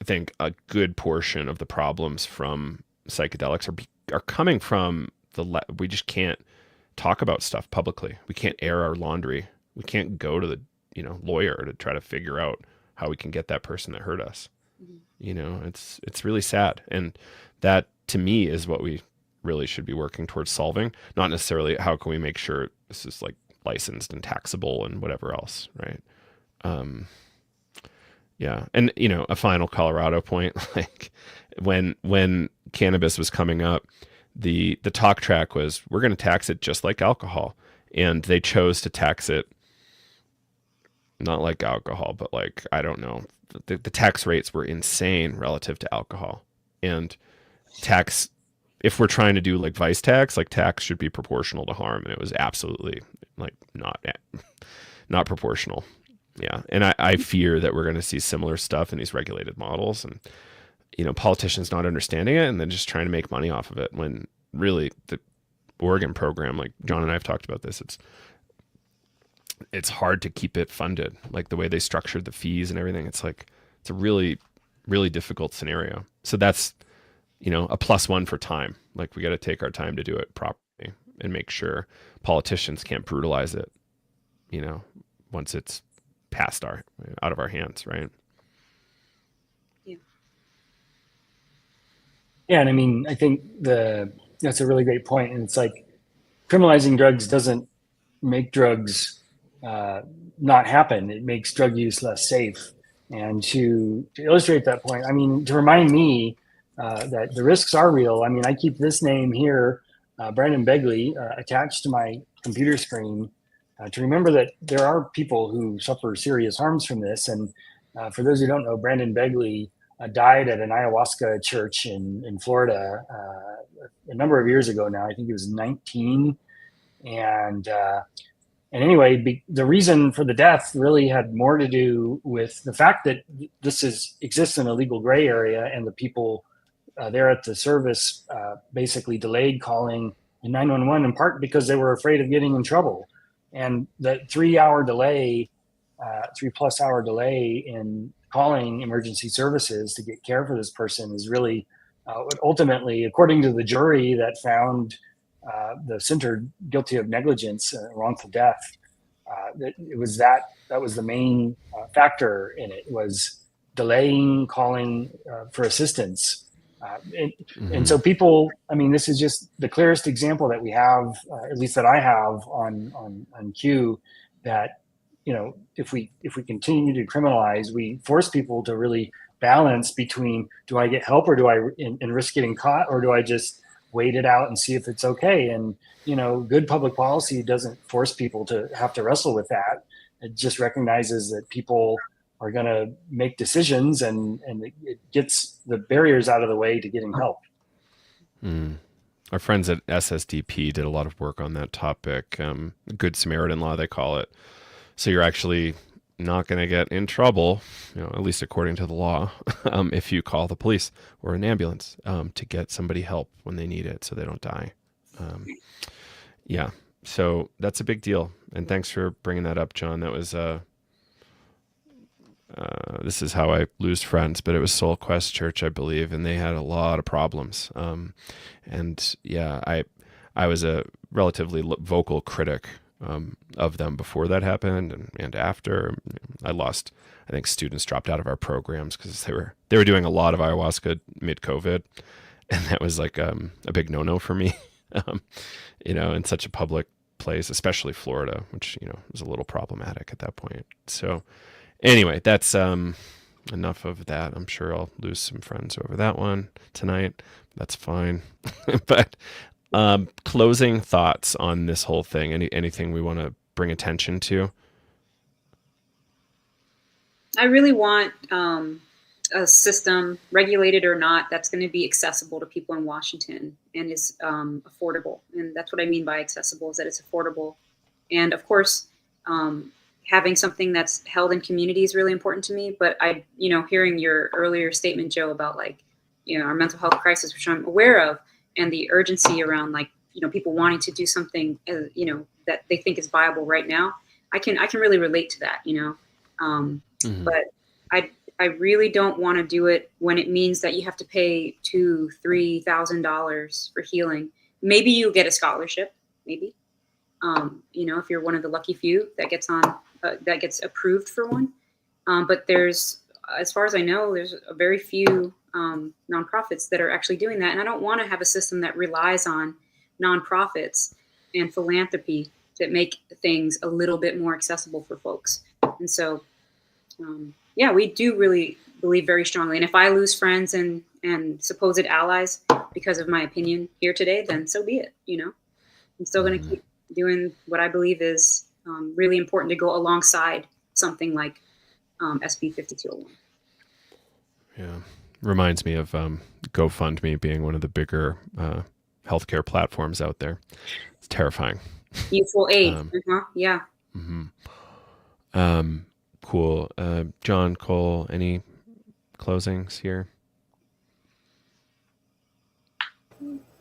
think a good portion of the problems from psychedelics are coming from we just can't talk about stuff publicly. We can't air our laundry. We can't go to the lawyer to try to figure out how we can get that person that hurt us. Mm-hmm. It's really sad, and that to me is what we really should be working towards solving. Not necessarily how can we make sure this is like licensed and taxable and whatever else, right? Yeah. And, a final Colorado point, like when cannabis was coming up, the talk track was, we're going to tax it just like alcohol. And they chose to tax it not like alcohol, but like, I don't know, the tax rates were insane relative to alcohol. And tax, if we're trying to do like vice tax, like tax should be proportional to harm. And it was absolutely like not proportional. Yeah. And I fear that we're going to see similar stuff in these regulated models, and, politicians not understanding it and then just trying to make money off of it, when really the Oregon program, like John and I have talked about this, it's hard to keep it funded. Like the way they structured the fees and everything, it's a really, really difficult scenario. So that's, a +1 for time. Like, we got to take our time to do it properly and make sure politicians can't brutalize it, once it's passed out of our hands, right? Yeah, and I mean, I think that's a really great point. And it's like, criminalizing drugs doesn't make drugs not happen. It makes drug use less safe. And to illustrate that point, I mean, to remind me that the risks are real. I mean, I keep this name here, Brandon Begley, attached to my computer screen, to remember that there are people who suffer serious harms from this. And for those who don't know, Brandon Begley died at an ayahuasca church in Florida a number of years ago now. I think he was 19. And anyway, the reason for the death really had more to do with the fact that this exists in a legal gray area, and the people there at the service basically delayed calling 911, in part because they were afraid of getting in trouble. And the 3-hour delay, 3+ hour delay in calling emergency services to get care for this person is really what ultimately, according to the jury that found the center guilty of negligence, wrongful death, that was the main factor in it, was delaying calling for assistance. And so people, I mean, this is just the clearest example that we have, at least that I have on Q, that, if we continue to criminalize, we force people to really balance between, do I get help, or do I and risk getting caught, or do I just wait it out and see if it's okay? And, good public policy doesn't force people to have to wrestle with that. It just recognizes that people are going to make decisions, and it gets the barriers out of the way to getting help. Our friends at SSDP did a lot of work on that topic. Good Samaritan law, they call it. So you're actually not going to get in trouble, at least according to the law, if you call the police or an ambulance to get somebody help when they need it, so they don't die. Yeah, so that's a big deal. And thanks for bringing that up, John. That was this is how I lose friends, but it was Soul Quest Church, I believe, and they had a lot of problems. And yeah, I was a relatively vocal critic of them before that happened, and after. I think students dropped out of our programs because they were doing a lot of ayahuasca mid-COVID, and that was like a big no-no for me. In such a public place, especially Florida, which was a little problematic at that point. So anyway, that's enough of that. I'm sure I'll lose some friends over that one tonight. That's fine. But closing thoughts on this whole thing. Anything we want to bring attention to? I really want a system, regulated or not, that's going to be accessible to people in Washington and is affordable. And that's what I mean by accessible, is that it's affordable. And of course, having something that's held in community is really important to me. But hearing your earlier statement, Joe, about our mental health crisis, which I'm aware of, and the urgency around people wanting to do something, that they think is viable right now. I can really relate to that, Mm-hmm. but I really don't want to do it when it means that you have to pay $2,000-$3,000 for healing. Maybe you get a scholarship, maybe, if you're one of the lucky few that gets approved for one. But as far as I know, there's a very few nonprofits that are actually doing that. And I don't want to have a system that relies on nonprofits and philanthropy to make things a little bit more accessible for folks. And so, we do really believe very strongly. And if I lose friends and supposed allies because of my opinion here today, then so be it. I'm still going to keep doing what I believe is really important to go alongside something like SB 5201. Yeah. Reminds me of GoFundMe being one of the bigger healthcare platforms out there. It's terrifying. Mutual aid. Yeah. Mm-hmm. Cool. John, Cole, any closings here?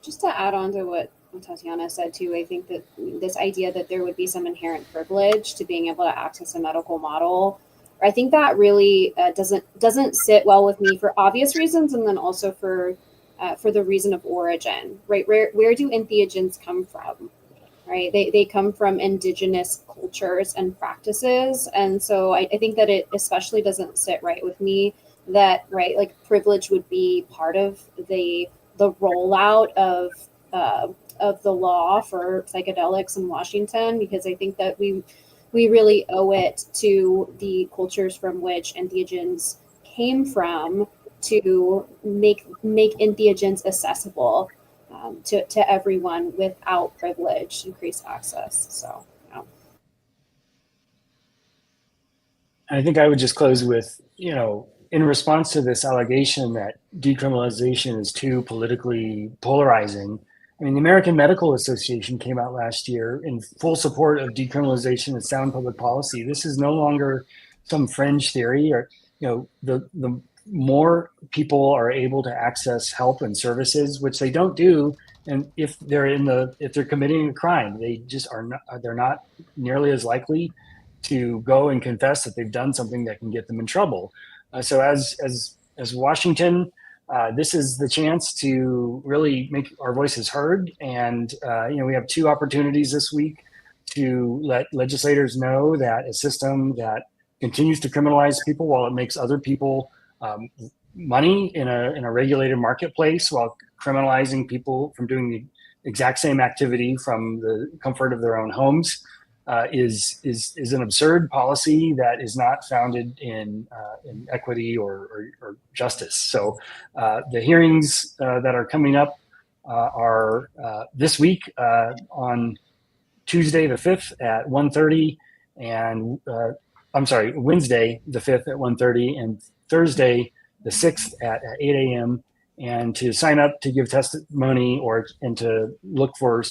Just to add on to what Tatiana said too, I think that this idea that there would be some inherent privilege to being able to access a medical model, I think that really doesn't sit well with me for obvious reasons, and then also for the reason of origin, right? Where do entheogens come from? Right, they come from indigenous cultures and practices, and so I think that it especially doesn't sit right with me that privilege would be part of the rollout of the law for psychedelics in Washington, because I think that we really owe it to the cultures from which entheogens came from to make entheogens accessible to everyone without privilege, increased access. So, I think I would just close with, in response to this allegation that decriminalization is too politically polarizing, I mean, the American Medical Association came out last year in full support of decriminalization and sound public policy. This is no longer some fringe theory, or, the more people are able to access help and services, which they don't do, and if they're committing a crime, they're not nearly as likely to go and confess that they've done something that can get them in trouble. So as Washington, this is the chance to really make our voices heard. And we have two opportunities this week to let legislators know that a system that continues to criminalize people while it makes other people money in a regulated marketplace, while criminalizing people from doing the exact same activity from the comfort of their own homes, is an absurd policy that is not founded in equity or justice. So the hearings that are coming up are this week on Tuesday the 5th at 1:30, and Wednesday the 5th at 1:30, and Thursday the 6th at 8 a.m. And to sign up to give testimony and to look for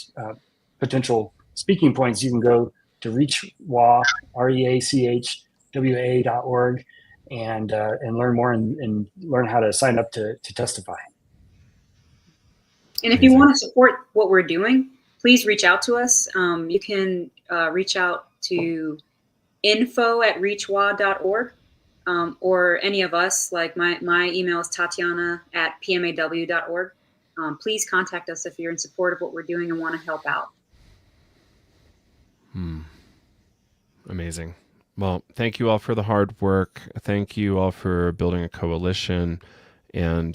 potential speaking points, you can go to reachwa, REACHWA.org, and learn more and learn how to sign up to testify. And if you want to support what we're doing, please reach out to us. You can reach out to info@reachwa.org, or any of us. Like my email is tatiana@pmaw.org. Please contact us if you're in support of what we're doing and want to help out. Amazing. Well, thank you all for the hard work. Thank you all for building a coalition and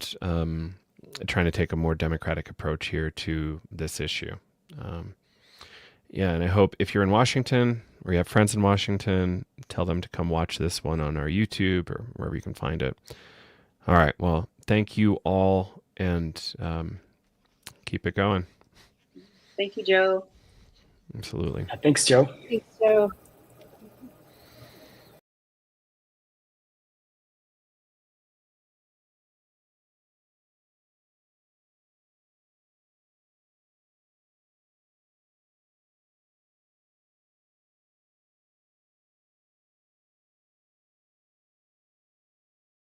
trying to take a more democratic approach here to this issue. And I hope if you're in Washington or you have friends in Washington, tell them to come watch this one on our YouTube or wherever you can find it. All right. Well, thank you all, and keep it going. Thank you, Joe. Absolutely. Thanks, Joe. Thanks, Joe.